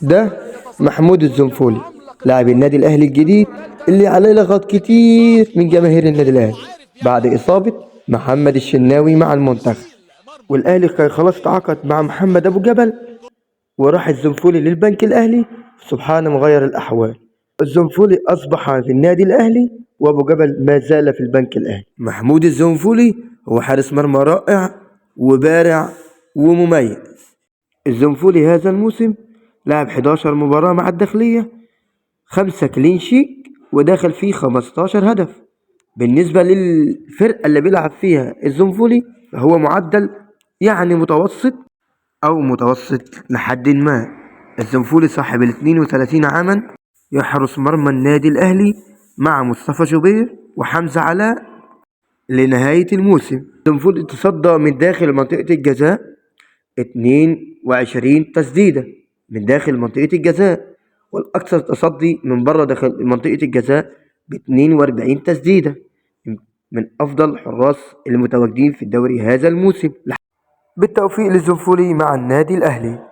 ده محمود الزنفولي لاعب النادي الأهلي الجديد اللي عليه لغط كتير من جماهير النادي الأهلي بعد إصابة محمد الشناوي مع المنتخب، والأهلي كان خلاص تعاقد مع محمد أبو جبل، وراح الزنفولي للبنك الأهلي. سبحان مغير الأحوال، الزنفولي أصبح في النادي الأهلي وأبو جبل ما زال في البنك الأهلي. محمود الزنفولي هو حارس مرمى رائع وبارع ومميز. الزنفولي هذا الموسم لعب 11 مباراة مع الداخلية، 5 كلين شيت ودخل فيه 15 هدف. بالنسبة للفرقة اللي بيلعب فيها الزنفولي هو معدل يعني متوسط أو متوسط لحد ما. الزنفولي صاحب 32 عاما، يحرس مرمى النادي الأهلي مع مصطفى شوبير وحمزة علاء لنهاية الموسم. الزنفولي تصدى من داخل منطقة الجزاء 22 تسديدة من داخل منطقة الجزاء، والأكثر تصدي من بره داخل منطقة الجزاء ب42 تسديدة، من أفضل الحراس المتواجدين في الدوري هذا الموسم. بالتوفيق للزنفولي مع النادي الأهلي.